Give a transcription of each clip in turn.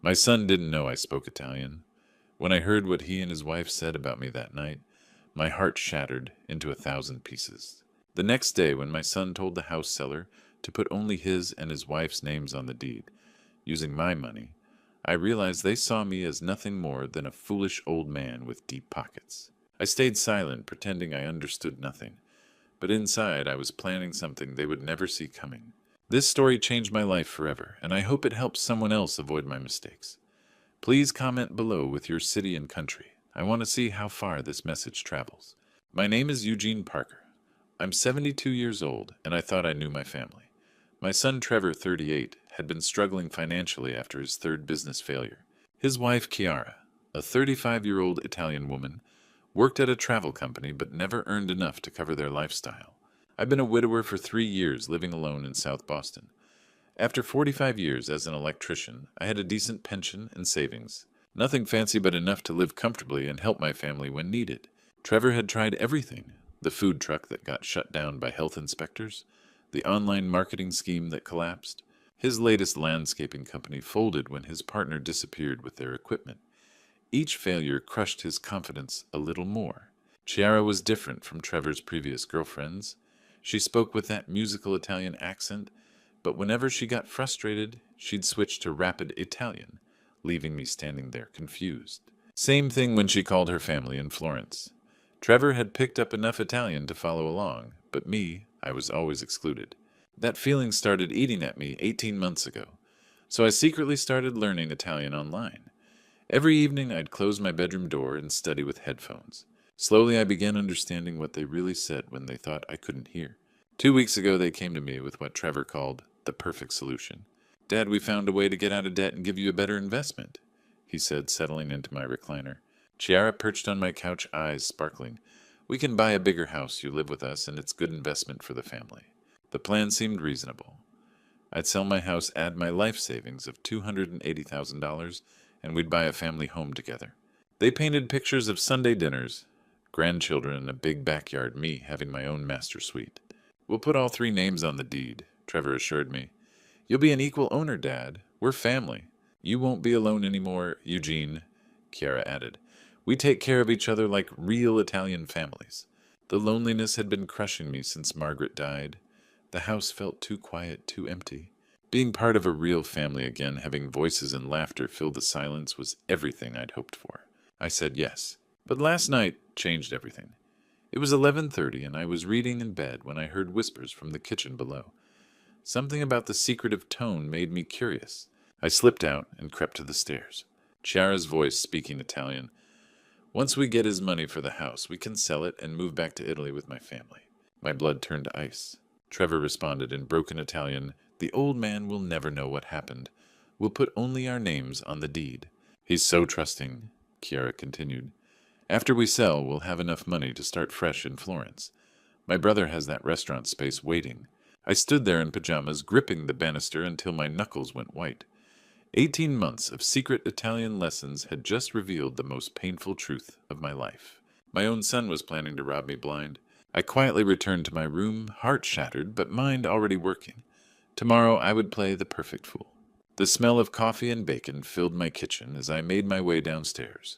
My son didn't know I spoke Italian. When I heard what he and his wife said about me that night, my heart shattered into 1,000 pieces. The next day, when my son told the house seller to put only his and his wife's names on the deed, using my money, I realized they saw me as nothing more than a foolish old man with deep pockets. I stayed silent, pretending I understood nothing, but inside I was planning something they would never see coming. This story changed my life forever, and I hope it helps someone else avoid my mistakes. Please comment below with your city and country. I want to see how far this message travels. My name is Eugene Parker. I'm 72 years old, and I thought I knew my family. My son Trevor, 38, had been struggling financially after his third business failure. His wife Chiara, a 35-year-old Italian woman, worked at a travel company but never earned enough to cover their lifestyle. I've been a widower for 3 years, living alone in South Boston. After 45 years as an electrician, I had a decent pension and savings. Nothing fancy, but enough to live comfortably and help my family when needed. Trevor had tried everything: the food truck that got shut down by health inspectors, the online marketing scheme that collapsed. His latest landscaping company folded when his partner disappeared with their equipment. Each failure crushed his confidence a little more. Chiara was different from Trevor's previous girlfriends. She spoke with that musical Italian accent, but whenever she got frustrated, she'd switch to rapid Italian, leaving me standing there confused. Same thing when she called her family in Florence. Trevor had picked up enough Italian to follow along, but me, I was always excluded. That feeling started eating at me 18 months ago, so I secretly started learning Italian online. Every evening I'd close my bedroom door and study with headphones. Slowly I began understanding what they really said when they thought I couldn't hear. 2 weeks ago they came to me with what Trevor called the perfect solution. "Dad, we found a way to get out of debt and give you a better investment," he said, settling into my recliner. Chiara perched on my couch, eyes sparkling. "We can buy a bigger house, you live with us, and it's good investment for the family." The plan seemed reasonable. I'd sell my house, add my life savings of $280,000, and we'd buy a family home together. They painted pictures of Sunday dinners, grandchildren in a big backyard, me having my own master suite. "We'll put all three names on the deed," Trevor assured me. "You'll be an equal owner, Dad. We're family." "You won't be alone anymore, Eugene," Chiara added. "We take care of each other like real Italian families." The loneliness had been crushing me since Margaret died. The house felt too quiet, too empty. Being part of a real family again, having voices and laughter fill the silence, was everything I'd hoped for. I said yes. But last night changed everything. It was 11:30, and I was reading in bed when I heard whispers from the kitchen below. Something about the secretive tone made me curious. I slipped out and crept to the stairs. Chiara's voice speaking Italian. "Once we get his money for the house, we can sell it and move back to Italy with my family." My blood turned to ice. Trevor responded in broken Italian, "The old man will never know what happened. We'll put only our names on the deed." "He's so trusting," Chiara continued. "After we sell, we'll have enough money to start fresh in Florence. My brother has that restaurant space waiting." I stood there in pajamas, gripping the banister until my knuckles went white. 18 months of secret Italian lessons had just revealed the most painful truth of my life. My own son was planning to rob me blind. I quietly returned to my room, heart shattered, but mind already working. Tomorrow I would play the perfect fool. The smell of coffee and bacon filled my kitchen as I made my way downstairs.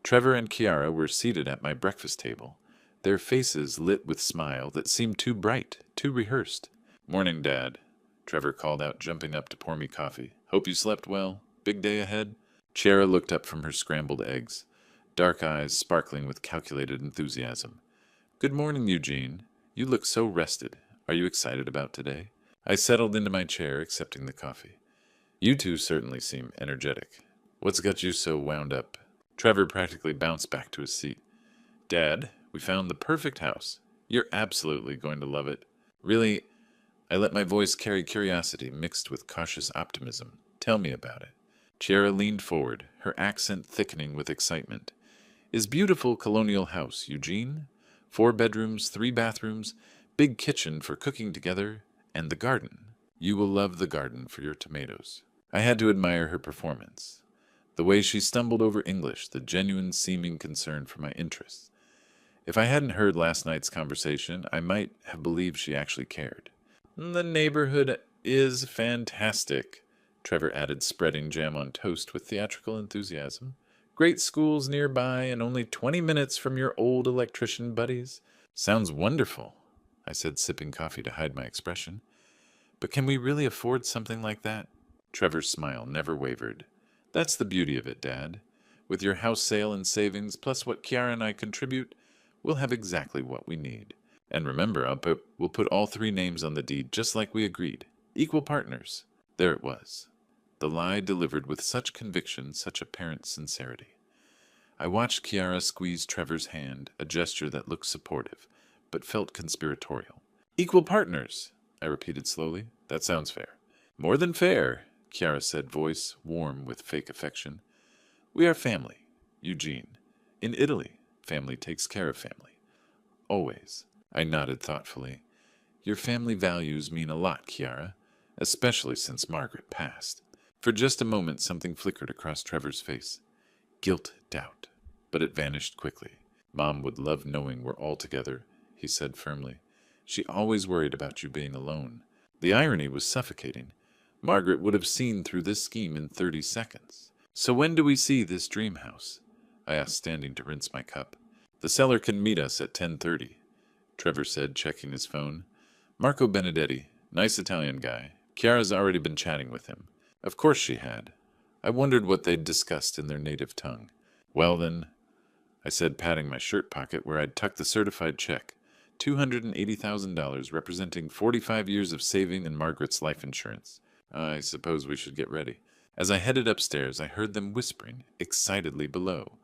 Trevor and Chiara were seated at my breakfast table, their faces lit with smile that seemed too bright, too rehearsed. "Morning, Dad," Trevor called out, jumping up to pour me coffee. "Hope you slept well. Big day ahead?" Chiara looked up from her scrambled eggs, dark eyes sparkling with calculated enthusiasm. "Good morning, Eugene. You look so rested. Are you excited about today?" I settled into my chair, accepting the coffee. "You two certainly seem energetic. What's got you so wound up?" Trevor practically bounced back to his seat. "Dad, we found the perfect house. You're absolutely going to love it." "Really?" I let my voice carry curiosity mixed with cautious optimism. "Tell me about it." Chiara leaned forward, her accent thickening with excitement. "Is beautiful colonial house, Eugene. 4 bedrooms, 3 bathrooms, big kitchen for cooking together, and the garden. You will love the garden for your tomatoes." I had to admire her performance. The way she stumbled over English, the genuine seeming concern for my interests. If I hadn't heard last night's conversation, I might have believed she actually cared. "The neighborhood is fantastic," Trevor added, spreading jam on toast with theatrical enthusiasm. Great schools nearby and only 20 minutes from your old electrician buddies. Sounds wonderful, I said, sipping coffee to hide my expression. But can we really afford something like that? Trevor's smile never wavered. That's the beauty of it, Dad. With your house sale and savings, plus what Kiara and I contribute, we'll have exactly what we need. And remember, we'll put all three names on the deed just like we agreed. Equal partners. There it was. The lie delivered with such conviction, such apparent sincerity. I watched Kiara squeeze Trevor's hand, a gesture that looked supportive, but felt conspiratorial. Equal partners, I repeated slowly. That sounds fair. More than fair, Kiara said, voice warm with fake affection. We are family, Eugene. In Italy, family takes care of family. Always. I nodded thoughtfully. Your family values mean a lot, Kiara, especially since Margaret passed. For just a moment, something flickered across Trevor's face. Guilt, doubt. But it vanished quickly. Mom would love knowing we're all together, he said firmly. She always worried about you being alone. The irony was suffocating. Margaret would have seen through this scheme in 30 seconds. So when do we see this dream house? I asked, standing to rinse my cup. The seller can meet us at 10:30, Trevor said, checking his phone. Marco Benedetti, nice Italian guy. Chiara's already been chatting with him. Of course she had. I wondered what they'd discussed in their native tongue. Well then, I said, patting my shirt pocket where I'd tucked the certified check. $280,000, representing 45 years of saving and Margaret's life insurance. I suppose we should get ready. As I headed upstairs, I heard them whispering excitedly below.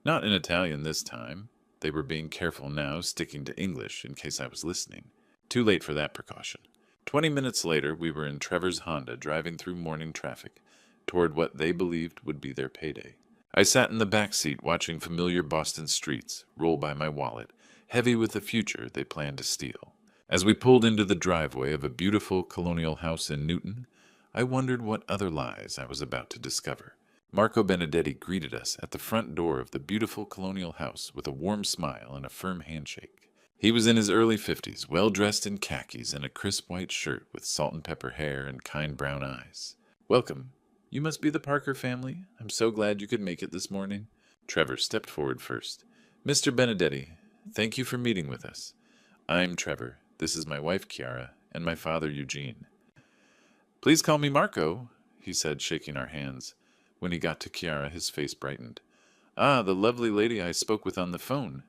Not in Italian this time. They were being careful now, sticking to English in case I was listening. Too late for that precaution. 20 minutes later, we were in Trevor's Honda, driving through morning traffic, toward what they believed would be their payday. I sat in the back seat, watching familiar Boston streets roll by my wallet, heavy with the future they planned to steal. As we pulled into the driveway of a beautiful colonial house in Newton, I wondered what other lies I was about to discover. Marco Benedetti greeted us at the front door of the beautiful colonial house with a warm smile and a firm handshake. He was in his early 50s, well-dressed in khakis and a crisp white shirt with salt and pepper hair and kind brown eyes. Welcome. You must be the Parker family. I'm so glad you could make it this morning. Trevor stepped forward first. Mr. Benedetti, thank you for meeting with us. I'm Trevor. This is my wife, Kiara, and my father, Eugene. Please call me Marco, he said, shaking our hands. When he got to Kiara, his face brightened. Ah, the lovely lady I spoke with on the phone.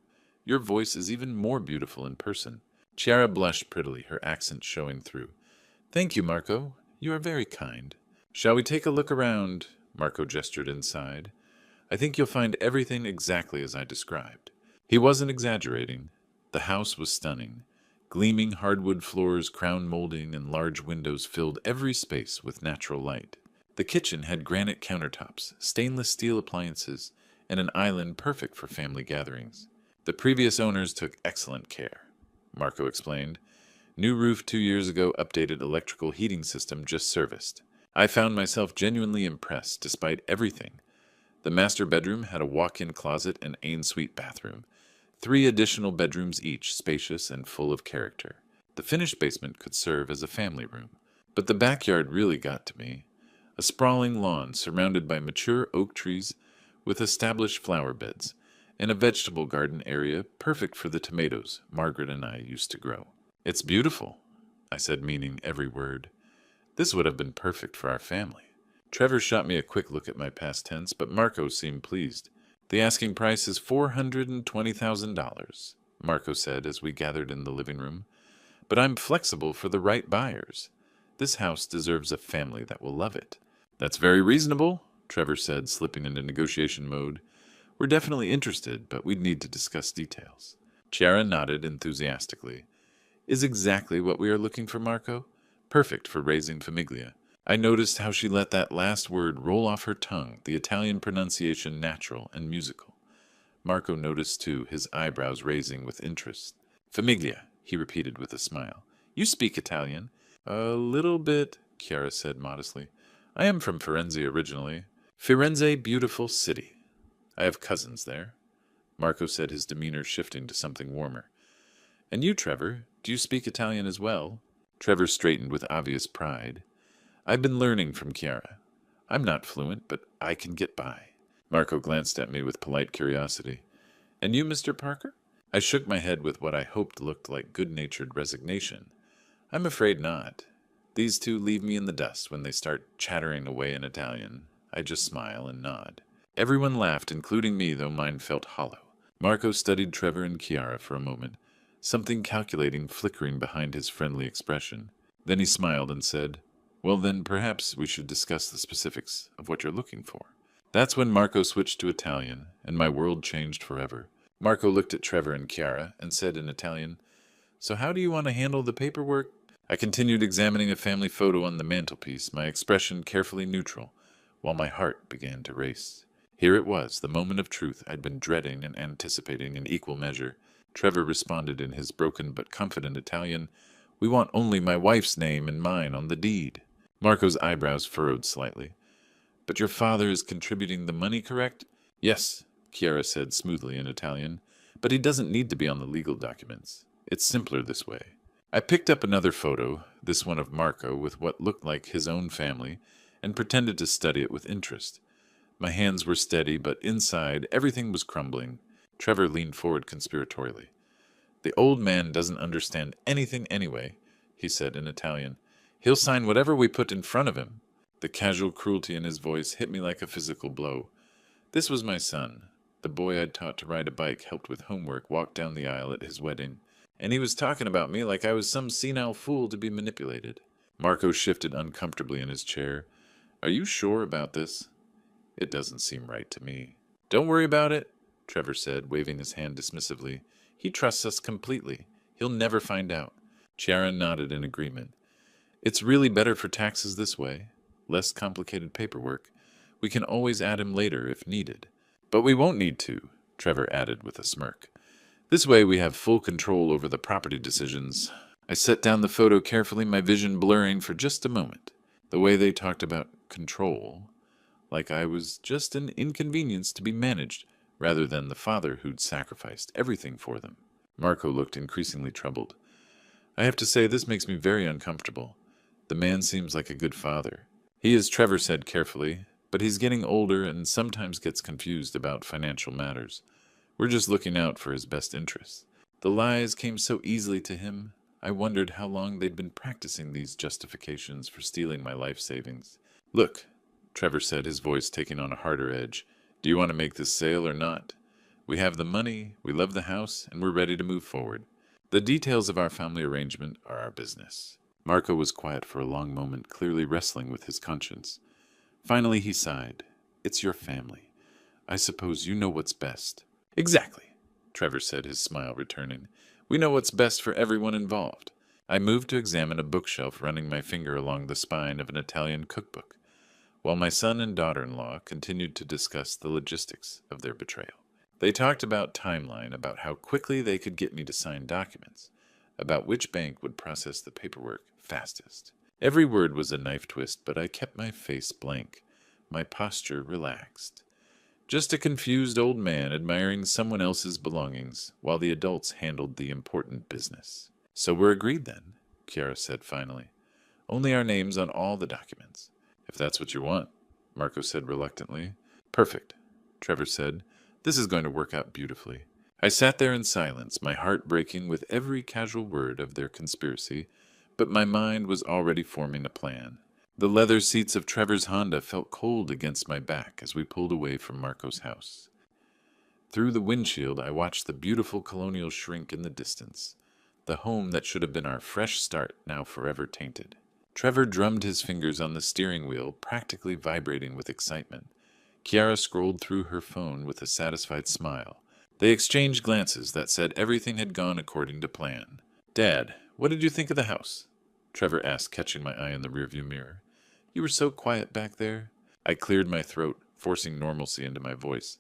Your voice is even more beautiful in person. Chiara blushed prettily, her accent showing through. Thank you, Marco. You are very kind. Shall we take a look around? Marco gestured inside. I think you'll find everything exactly as I described. He wasn't exaggerating. The house was stunning. Gleaming hardwood floors, crown molding, and large windows filled every space with natural light. The kitchen had granite countertops, stainless steel appliances, and an island perfect for family gatherings. The previous owners took excellent care, Marco explained. New roof 2 years ago, updated electrical heating system just serviced. I found myself genuinely impressed despite everything. The master bedroom had a walk-in closet and ensuite bathroom. 3 additional bedrooms each, spacious and full of character. The finished basement could serve as a family room. But the backyard really got to me. A sprawling lawn surrounded by mature oak trees with established flower beds, and a vegetable garden area perfect for the tomatoes Margaret and I used to grow. It's beautiful, I said, meaning every word. This would have been perfect for our family. Trevor shot me a quick look at my past tense, but Marco seemed pleased. The asking price is $420,000, Marco said as we gathered in the living room. But I'm flexible for the right buyers. This house deserves a family that will love it. That's very reasonable, Trevor said, slipping into negotiation mode. We're definitely interested, but we'd need to discuss details. Chiara nodded enthusiastically. Is exactly what we are looking for, Marco. Perfect for raising famiglia. I noticed how she let that last word roll off her tongue, the Italian pronunciation natural and musical. Marco noticed, too, his eyebrows raising with interest. Famiglia, he repeated with a smile. You speak Italian. A little bit, Chiara said modestly. I am from Firenze originally. Firenze, beautiful city. I have cousins there. Marco said, his demeanor shifting to something warmer. And you, Trevor, do you speak Italian as well? Trevor straightened with obvious pride. I've been learning from Chiara. I'm not fluent, but I can get by. Marco glanced at me with polite curiosity. And you, Mr. Parker? I shook my head with what I hoped looked like good-natured resignation. I'm afraid not. These two leave me in the dust when they start chattering away in Italian. I just smile and nod. Everyone laughed, including me, though mine felt hollow. Marco studied Trevor and Chiara for a moment, something calculating flickering behind his friendly expression. Then he smiled and said, "Well then, perhaps we should discuss the specifics of what you're looking for." That's when Marco switched to Italian, and my world changed forever. Marco looked at Trevor and Chiara and said in Italian, "So how do you want to handle the paperwork?" I continued examining a family photo on the mantelpiece, my expression carefully neutral, while my heart began to race. Here it was, the moment of truth I'd been dreading and anticipating in equal measure. Trevor responded in his broken but confident Italian, "We want only my wife's name and mine on the deed." Marco's eyebrows furrowed slightly. "But your father is contributing the money, correct?" "Yes," Chiara said smoothly in Italian, "but he doesn't need to be on the legal documents. It's simpler this way." I picked up another photo, this one of Marco with what looked like his own family, and pretended to study it with interest. My hands were steady, but inside everything was crumbling. Trevor leaned forward conspiratorially. "The old man doesn't understand anything anyway," he said in Italian. "He'll sign whatever we put in front of him." The casual cruelty in his voice hit me like a physical blow. This was my son. The boy I'd taught to ride a bike, helped with homework, walked down the aisle at his wedding. And he was talking about me like I was some senile fool to be manipulated. Marco shifted uncomfortably in his chair. "Are you sure about this?" "It doesn't seem right to me." "Don't worry about it," Trevor said, waving his hand dismissively. "He trusts us completely. He'll never find out." Chiara nodded in agreement. "It's really better for taxes this way. Less complicated paperwork. We can always add him later if needed." "But we won't need to," Trevor added with a smirk. "This way we have full control over the property decisions." I set down the photo carefully, my vision blurring for just a moment. The way they talked about control, like I was just an inconvenience to be managed, rather than the father who'd sacrificed everything for them. Marco looked increasingly troubled. "I have to say, this makes me very uncomfortable. The man seems like a good father." "He is," Trevor said carefully, "but he's getting older and sometimes gets confused about financial matters. We're just looking out for his best interests." The lies came so easily to him. I wondered how long they'd been practicing these justifications for stealing my life savings. "Look," Trevor said, his voice taking on a harder edge, "do you want to make this sale or not? We have the money, we love the house, and we're ready to move forward. The details of our family arrangement are our business." Marco was quiet for a long moment, clearly wrestling with his conscience. Finally he sighed. "It's your family. I suppose you know what's best." "Exactly," Trevor said, his smile returning. "We know what's best for everyone involved." I moved to examine a bookshelf, running my finger along the spine of an Italian cookbook, while my son and daughter-in-law continued to discuss the logistics of their betrayal. They talked about timeline, about how quickly they could get me to sign documents, about which bank would process the paperwork fastest. Every word was a knife twist, but I kept my face blank, my posture relaxed. Just a confused old man admiring someone else's belongings, while the adults handled the important business. "So we're agreed then," Chiara said finally. "Only our names on all the documents." "If that's what you want," Marco said reluctantly. "Perfect," Trevor said. "This is going to work out beautifully." I sat there in silence, my heart breaking with every casual word of their conspiracy, but my mind was already forming a plan. The leather seats of Trevor's Honda felt cold against my back as we pulled away from Marco's house. Through the windshield, I watched the beautiful colonial shrink in the distance, the home that should have been our fresh start, now forever tainted. Trevor drummed his fingers on the steering wheel, practically vibrating with excitement. Chiara scrolled through her phone with a satisfied smile. They exchanged glances that said everything had gone according to plan. "Dad, what did you think of the house?" Trevor asked, catching my eye in the rearview mirror. "You were so quiet back there." I cleared my throat, forcing normalcy into my voice.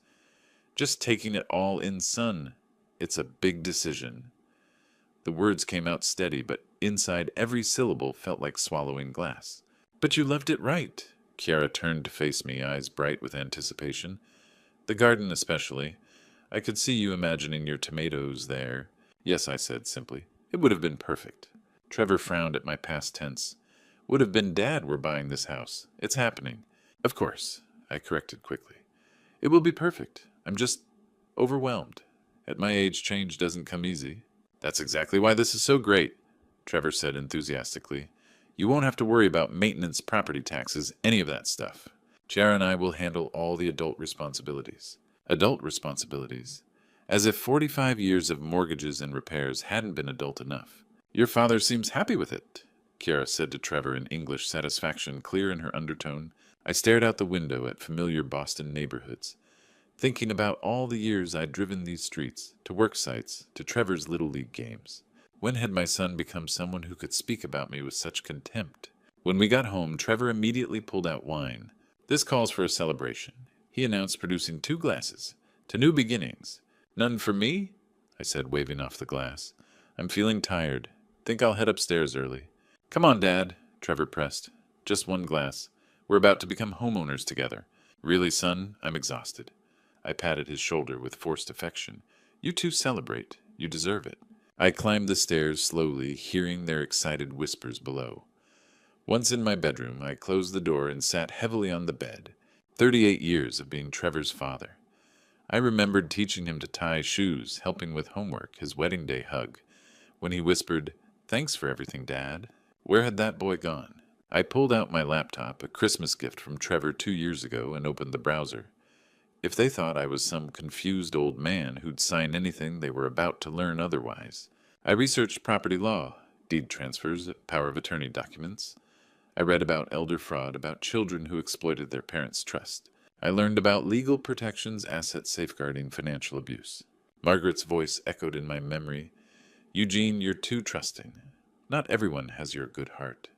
"Just taking it all in, son. It's a big decision." The words came out steady, but inside every syllable felt like swallowing glass. "But you loved it right." Chiara turned to face me, eyes bright with anticipation. "The garden especially. I could see you imagining your tomatoes there." "Yes," I said simply. "It would have been perfect." Trevor frowned at my past tense. Would have been Dad were buying this house. It's happening. Of course, I corrected quickly. It will be perfect. I'm just overwhelmed. At my age, change doesn't come easy. That's exactly why this is so great, Trevor said enthusiastically. You won't have to worry about maintenance, property taxes, any of that stuff. Chiara and I will handle all the adult responsibilities. Adult responsibilities? As if 45 years of mortgages and repairs hadn't been adult enough. Your father seems happy with it, Chiara said to Trevor in English satisfaction clear in her undertone. I stared out the window at familiar Boston neighborhoods, thinking about all the years I'd driven these streets, to work sites, to Trevor's Little League games. When had my son become someone who could speak about me with such contempt? When we got home, Trevor immediately pulled out wine. This calls for a celebration, he announced, producing 2 glasses. To new beginnings. None for me? I said, waving off the glass. I'm feeling tired. Think I'll head upstairs early. Come on, Dad, Trevor pressed. Just 1 glass. We're about to become homeowners together. Really, son, I'm exhausted. I patted his shoulder with forced affection. You 2 celebrate. You deserve it. I climbed the stairs slowly, hearing their excited whispers below. Once in my bedroom, I closed the door and sat heavily on the bed. 38 years of being Trevor's father. I remembered teaching him to tie shoes, helping with homework, his wedding day hug. When he whispered, "Thanks for everything, Dad." Where had that boy gone? I pulled out my laptop, a Christmas gift from Trevor 2 years ago, and opened the browser. If they thought I was some confused old man who'd sign anything they were about to learn otherwise. I researched property law, deed transfers, power of attorney documents. I read about elder fraud, about children who exploited their parents' trust. I learned about legal protections, asset safeguarding, financial abuse. Margaret's voice echoed in my memory. Eugene, you're too trusting. Not everyone has your good heart.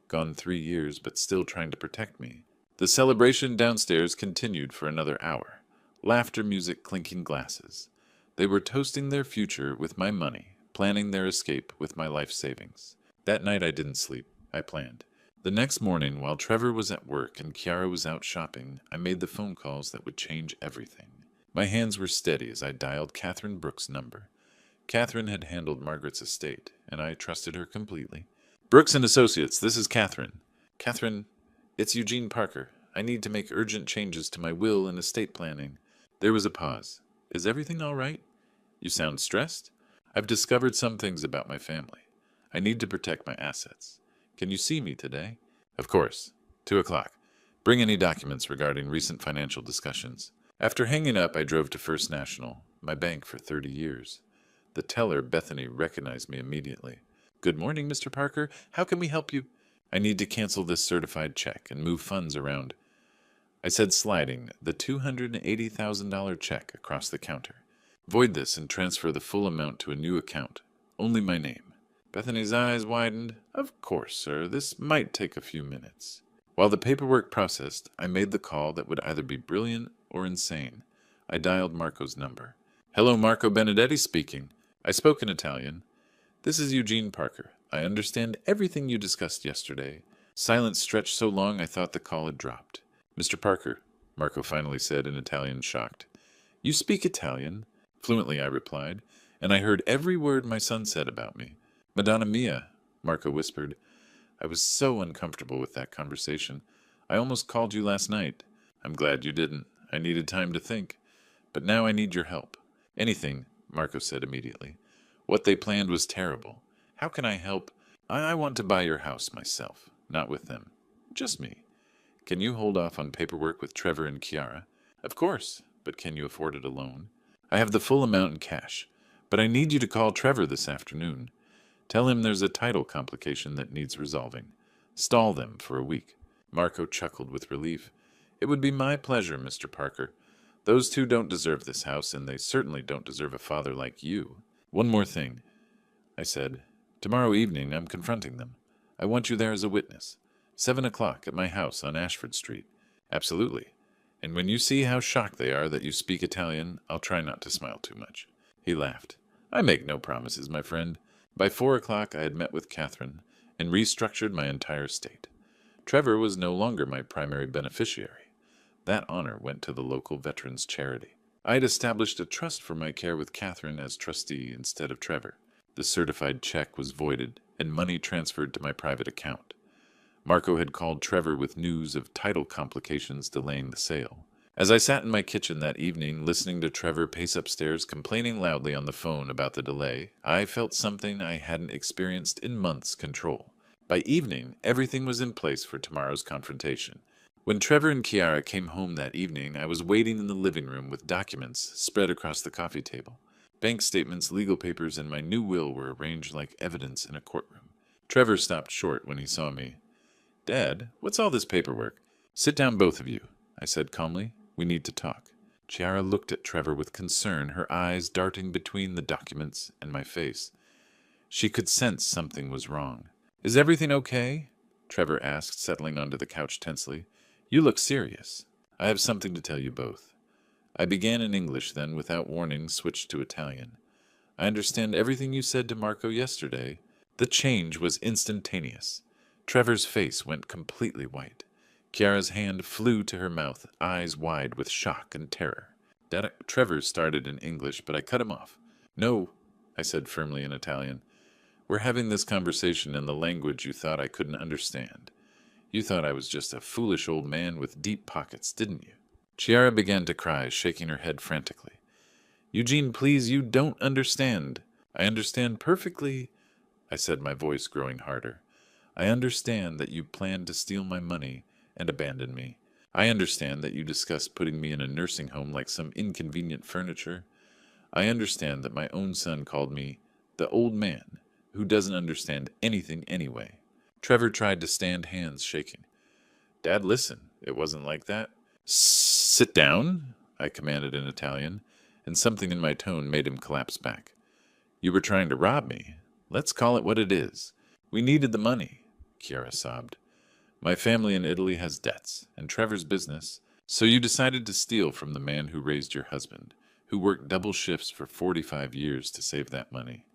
Gone 3 years, but still trying to protect me. The celebration downstairs continued for another hour. Laughter, music, clinking glasses. They were toasting their future with my money, planning their escape with my life savings. That night I didn't sleep. I planned. The next morning, while Trevor was at work and Chiara was out shopping, I made the phone calls that would change everything. My hands were steady as I dialed Catherine Brooks' number. Catherine had handled Margaret's estate, and I trusted her completely. Brooks and Associates, this is Catherine. Catherine, it's Eugene Parker. I need to make urgent changes to my will and estate planning. There was a pause. Is everything all right? You sound stressed? I've discovered some things about my family. I need to protect my assets. Can you see me today? Of course. 2 o'clock. Bring any documents regarding recent financial discussions. After hanging up, I drove to First National, my bank for 30 years. The teller, Bethany, recognized me immediately. Good morning, Mr. Parker. How can we help you? I need to cancel this certified check and move funds around. I said, sliding the $280,000 check across the counter. Void this and transfer the full amount to a new account. Only my name. Bethany's eyes widened. Of course, sir. This might take a few minutes. While the paperwork processed, I made the call that would either be brilliant or insane. I dialed Marco's number. Hello, Marco Benedetti speaking. I spoke in Italian. This is Eugene Parker. I understand everything you discussed yesterday. Silence stretched so long I thought the call had dropped. Mr. Parker, Marco finally said in Italian, shocked. You speak Italian? Fluently, I replied, and I heard every word my son said about me. Madonna mia, Marco whispered. I was so uncomfortable with that conversation. I almost called you last night. I'm glad you didn't. I needed time to think. But now I need your help. Anything, Marco said immediately. What they planned was terrible. How can I help? I want to buy your house myself, not with them. Just me. Can you hold off on paperwork with Trevor and Chiara? Of course, but can you afford it alone? I have the full amount in cash, but I need you to call Trevor this afternoon. Tell him there's a title complication that needs resolving. Stall them for a week. Marco chuckled with relief. It would be my pleasure, Mr. Parker. Those 2 don't deserve this house, and they certainly don't deserve a father like you. One more thing, I said. Tomorrow evening I'm confronting them. I want you there as a witness. 7 o'clock at my house on Ashford Street. Absolutely. And when you see how shocked they are that you speak Italian, I'll try not to smile too much. He laughed. I make no promises, my friend. By 4 o'clock I had met with Catherine and restructured my entire estate. Trevor was no longer my primary beneficiary. That honor went to the local veterans charity. I had established a trust for my care with Catherine as trustee instead of Trevor. The certified check was voided and money transferred to my private account. Marco had called Trevor with news of title complications delaying the sale. As I sat in my kitchen that evening, listening to Trevor pace upstairs, complaining loudly on the phone about the delay, I felt something I hadn't experienced in months control. By evening, everything was in place for tomorrow's confrontation. When Trevor and Kiara came home that evening, I was waiting in the living room with documents spread across the coffee table. Bank statements, legal papers, and my new will were arranged like evidence in a courtroom. Trevor stopped short when he saw me. "Dad, what's all this paperwork?" "Sit down, both of you," I said calmly. "We need to talk." Chiara looked at Trevor with concern, her eyes darting between the documents and my face. She could sense something was wrong. "Is everything okay?" Trevor asked, settling onto the couch tensely. "You look serious." "I have something to tell you both." I began in English, then, without warning, switched to Italian. "I understand everything you said to Marco yesterday." The change was instantaneous. Trevor's face went completely white. Chiara's hand flew to her mouth, eyes wide with shock and terror. Trevor started in English, but I cut him off. "No," I said firmly in Italian. "We're having this conversation in the language you thought I couldn't understand. You thought I was just a foolish old man with deep pockets, didn't you?" Chiara began to cry, shaking her head frantically. "Eugene, please, you don't understand." "I understand perfectly," I said, my voice growing harder. "I understand that you planned to steal my money and abandon me. I understand that you discussed putting me in a nursing home like some inconvenient furniture. I understand that my own son called me the old man who doesn't understand anything anyway." Trevor tried to stand, hands shaking. "Dad, listen. It wasn't like that." "Sit down," I commanded in Italian, and something in my tone made him collapse back. "You were trying to rob me. Let's call it what it is. We needed the money," Chiara sobbed. "My family in Italy has debts, and Trevor's business, so you decided to steal from the man who raised your husband, who worked double shifts for 45 years to save that money."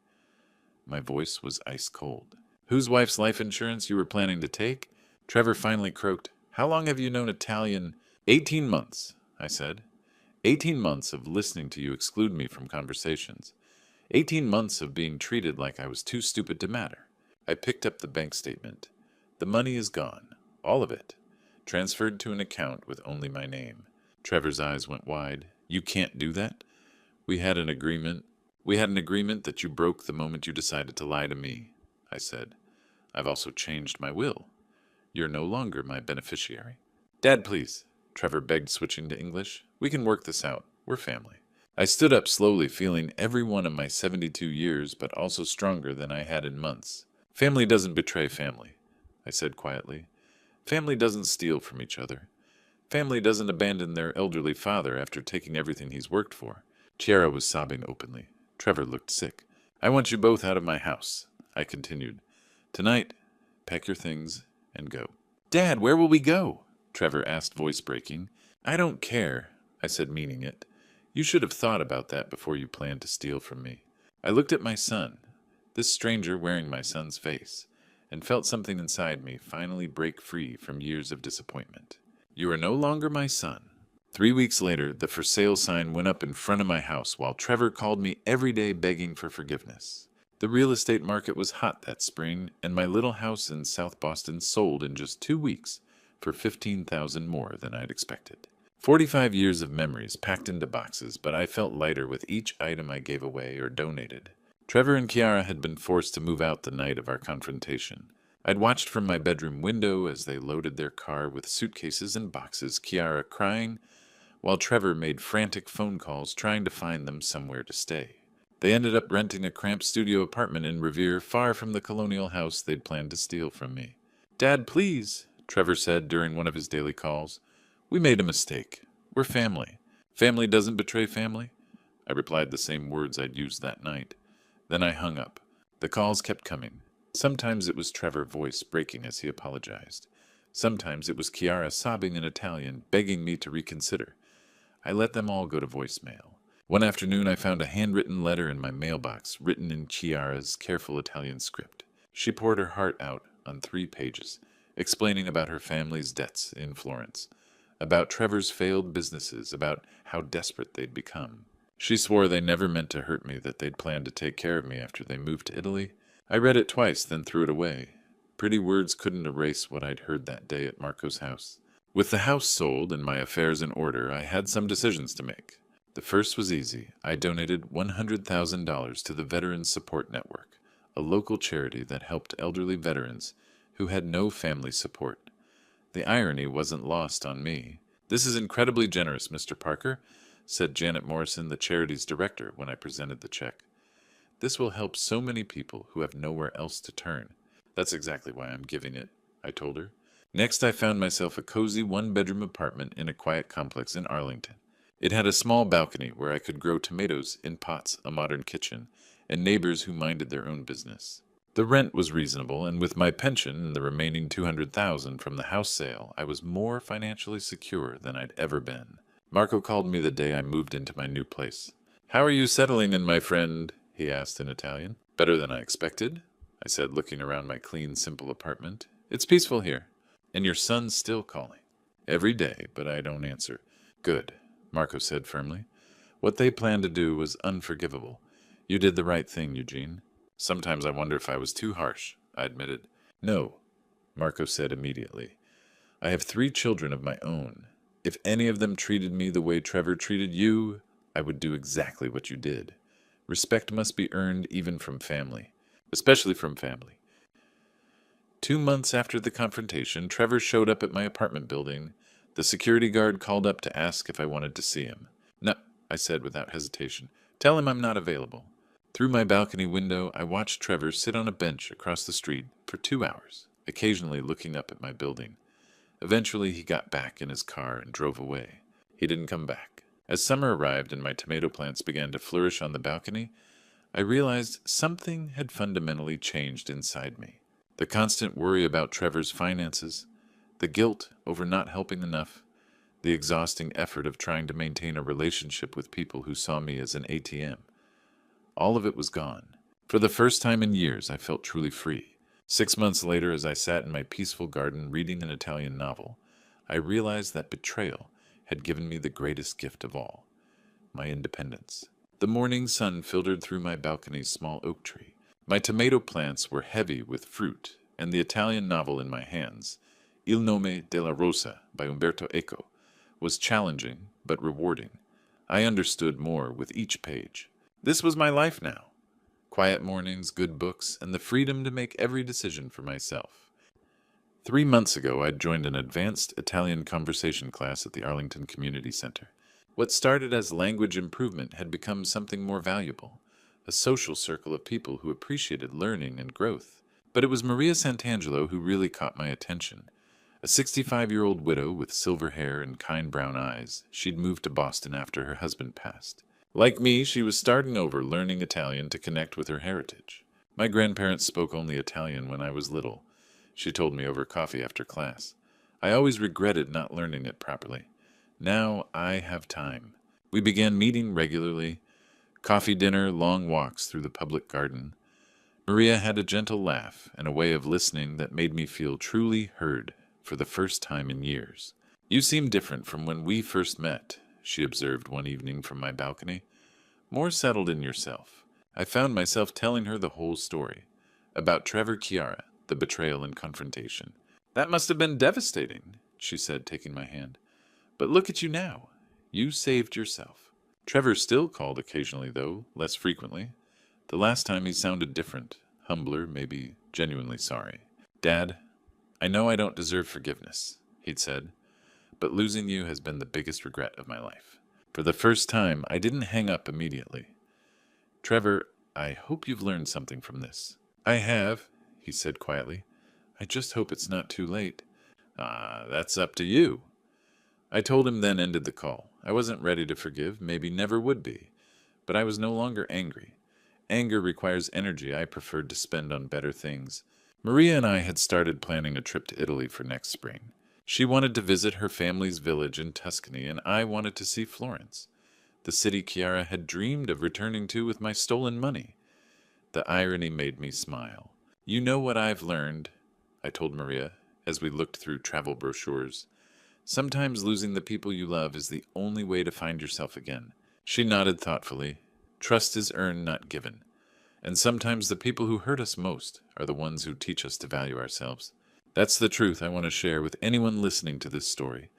My voice was ice cold. "Whose wife's life insurance you were planning to take?" Trevor finally croaked. "How long have you known Italian?" 18 months, I said. 18 months of listening to you exclude me from conversations. 18 months of being treated like I was too stupid to matter. I picked up the bank statement. The money is gone. All of it. Transferred to an account with only my name. Trevor's eyes went wide. "You can't do that?" We had an agreement. "We had an agreement that you broke the moment you decided to lie to me," I said. "I've also changed my will. You're no longer my beneficiary." "Dad, please," Trevor begged, switching to English. "We can work this out. We're family." I stood up slowly, feeling every one of my 72 years, but also stronger than I had in months. "Family doesn't betray family," I said quietly. "Family doesn't steal from each other. Family doesn't abandon their elderly father after taking everything he's worked for." Chiara was sobbing openly. Trevor looked sick. "I want you both out of my house," I continued. "Tonight, pack your things and go." "Dad, where will we go?" Trevor asked, voice breaking. "I don't care," I said, meaning it. "You should have thought about that before you planned to steal from me." I looked at my son, this stranger wearing my son's face, and felt something inside me finally break free from years of disappointment. "You are no longer my son." 3 weeks later, the for sale sign went up in front of my house while Trevor called me every day begging for forgiveness. The real estate market was hot that spring, and my little house in South Boston sold in just 2 weeks for $15,000 more than I'd expected. 45 years of memories packed into boxes, but I felt lighter with each item I gave away or donated. Trevor and Chiara had been forced to move out the night of our confrontation. I'd watched from my bedroom window as they loaded their car with suitcases and boxes, Chiara crying, while Trevor made frantic phone calls trying to find them somewhere to stay. They ended up renting a cramped studio apartment in Revere, far from the colonial house they'd planned to steal from me. "Dad, please," Trevor said during one of his daily calls. "We made a mistake. We're family. Family doesn't betray family." I replied the same words I'd used that night. Then I hung up. The calls kept coming. Sometimes it was Trevor's voice breaking as he apologized. Sometimes it was Chiara sobbing in Italian, begging me to reconsider. I let them all go to voicemail. One afternoon I found a handwritten letter in my mailbox, written in Chiara's careful Italian script. She poured her heart out on 3 pages, explaining about her family's debts in Florence, about Trevor's failed businesses, about how desperate they'd become. She swore they never meant to hurt me, that they'd planned to take care of me after they moved to Italy. I read it twice, then threw it away. Pretty words couldn't erase what I'd heard that day at Marco's house. With the house sold and my affairs in order, I had some decisions to make. The first was easy. I donated $100,000 to the Veterans Support Network, a local charity that helped elderly veterans who had no family support. The irony wasn't lost on me. "This is incredibly generous, Mr. Parker," said Janet Morrison, the charity's director, when I presented the check. "This will help so many people who have nowhere else to turn." "That's exactly why I'm giving it," I told her. Next, I found myself a cozy one-bedroom apartment in a quiet complex in Arlington. It had a small balcony where I could grow tomatoes in pots, a modern kitchen, and neighbors who minded their own business. The rent was reasonable, and with my pension and the remaining $200,000 from the house sale, I was more financially secure than I'd ever been. Marco called me the day I moved into my new place. "How are you settling in, my friend?" he asked in Italian. "Better than I expected," I said, looking around my clean, simple apartment. "It's peaceful here. And your son's still calling." "Every day, but I don't answer." "Good," Marco said firmly. "What they planned to do was unforgivable. You did the right thing, Eugene." "Sometimes I wonder if I was too harsh," I admitted. "No," Marco said immediately. "I have 3 children of my own. If any of them treated me the way Trevor treated you, I would do exactly what you did. Respect must be earned even from family, especially from family." 2 months after the confrontation, Trevor showed up at my apartment building. The security guard called up to ask if I wanted to see him. "No," I said without hesitation. "Tell him I'm not available." Through my balcony window, I watched Trevor sit on a bench across the street for 2 hours, occasionally looking up at my building. Eventually, he got back in his car and drove away. He didn't come back. As summer arrived and my tomato plants began to flourish on the balcony, I realized something had fundamentally changed inside me. The constant worry about Trevor's finances, the guilt over not helping enough, the exhausting effort of trying to maintain a relationship with people who saw me as an ATM. All of it was gone. For the first time in years, I felt truly free. 6 months later, as I sat in my peaceful garden reading an Italian novel, I realized that betrayal had given me the greatest gift of all, my independence. The morning sun filtered through my balcony's small oak tree. My tomato plants were heavy with fruit, and the Italian novel in my hands, Il nome della rosa by Umberto Eco, was challenging but rewarding. I understood more with each page. This was my life now. Quiet mornings, good books, and the freedom to make every decision for myself. 3 months ago, I'd joined an advanced Italian conversation class at the Arlington Community Center. What started as language improvement had become something more valuable, a social circle of people who appreciated learning and growth. But it was Maria Santangelo who really caught my attention. A 65-year-old widow with silver hair and kind brown eyes, she'd moved to Boston after her husband passed. Like me, she was starting over, learning Italian to connect with her heritage. My grandparents spoke only Italian when I was little, she told me over coffee after class. I always regretted not learning it properly. Now I have time. We began meeting regularly. Coffee, dinner, long walks through the public garden. Maria had a gentle laugh and a way of listening that made me feel truly heard for the first time in years. "You seem different from when we first met," she observed one evening from my balcony. "More settled in yourself." I found myself telling her the whole story. About Trevor Chiara, the betrayal and confrontation. "That must have been devastating," she said, taking my hand. "But look at you now. You saved yourself." Trevor still called occasionally, though, less frequently. The last time he sounded different, humbler, maybe genuinely sorry. "Dad, I know I don't deserve forgiveness," he'd said, "but losing you has been the biggest regret of my life." For the first time, I didn't hang up immediately. "Trevor, I hope you've learned something from this." "I have," he said quietly. "I just hope it's not too late." "Ah, that's up to you." I told him, then ended the call. I wasn't ready to forgive, maybe never would be. But I was no longer angry. Anger requires energy I preferred to spend on better things. Maria and I had started planning a trip to Italy for next spring. She wanted to visit her family's village in Tuscany, and I wanted to see Florence, the city Chiara had dreamed of returning to with my stolen money. The irony made me smile. "You know what I've learned," I told Maria, as we looked through travel brochures. "Sometimes losing the people you love is the only way to find yourself again." She nodded thoughtfully. "Trust is earned, not given. And sometimes the people who hurt us most are the ones who teach us to value ourselves. That's the truth I want to share with anyone listening to this story.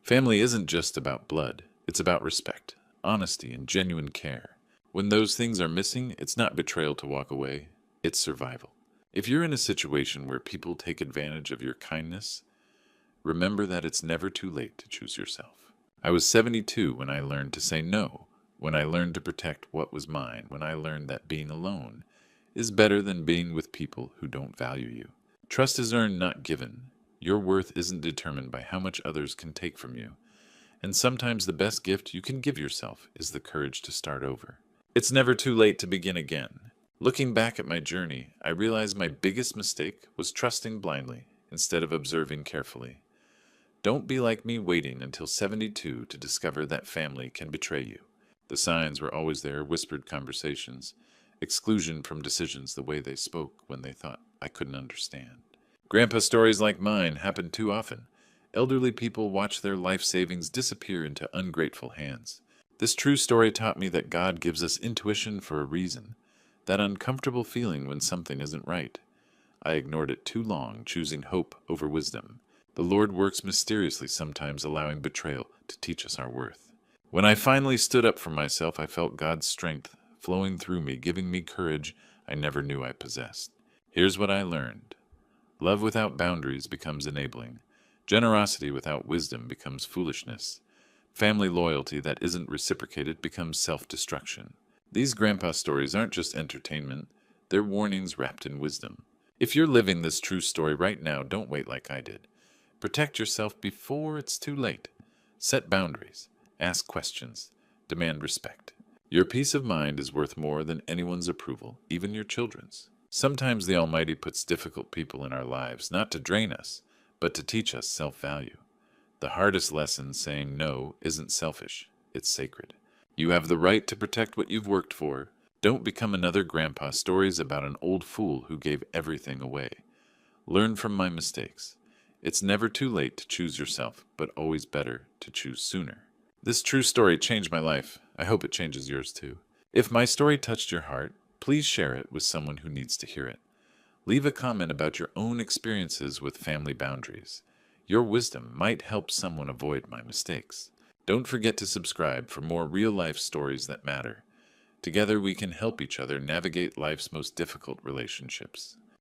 Family isn't just about blood, it's about respect, honesty, and genuine care. When those things are missing, it's not betrayal to walk away, it's survival. If you're in a situation where people take advantage of your kindness, remember that it's never too late to choose yourself. I was 72 when I learned to say no, when I learned to protect what was mine, when I learned that being alone is better than being with people who don't value you. Trust is earned, not given. Your worth isn't determined by how much others can take from you. And sometimes the best gift you can give yourself is the courage to start over. It's never too late to begin again. Looking back at my journey, I realized my biggest mistake was trusting blindly instead of observing carefully. Don't be like me waiting until 72 to discover that family can betray you. The signs were always there: whispered conversations, exclusion from decisions, the way they spoke when they thought I couldn't understand. Grandpa stories like mine happen too often. Elderly people watch their life savings disappear into ungrateful hands. This true story taught me that God gives us intuition for a reason, that uncomfortable feeling when something isn't right. I ignored it too long, choosing hope over wisdom. The Lord works mysteriously, sometimes allowing betrayal to teach us our worth. When I finally stood up for myself, I felt God's strength flowing through me, giving me courage I never knew I possessed. Here's what I learned. Love without boundaries becomes enabling. Generosity without wisdom becomes foolishness. Family loyalty that isn't reciprocated becomes self-destruction. These grandpa stories aren't just entertainment, they're warnings wrapped in wisdom. If you're living this true story right now, don't wait like I did. Protect yourself before it's too late. Set boundaries. Ask questions. Demand respect. Your peace of mind is worth more than anyone's approval, even your children's. Sometimes the Almighty puts difficult people in our lives, not to drain us, but to teach us self-value. The hardest lesson, saying no, isn't selfish, it's sacred. You have the right to protect what you've worked for. Don't become another grandpa stories about an old fool who gave everything away. Learn from my mistakes. It's never too late to choose yourself, but always better to choose sooner. This true story changed my life. I hope it changes yours too. If my story touched your heart, please share it with someone who needs to hear it. Leave a comment about your own experiences with family boundaries. Your wisdom might help someone avoid my mistakes. Don't forget to subscribe for more real-life stories that matter. Together we can help each other navigate life's most difficult relationships.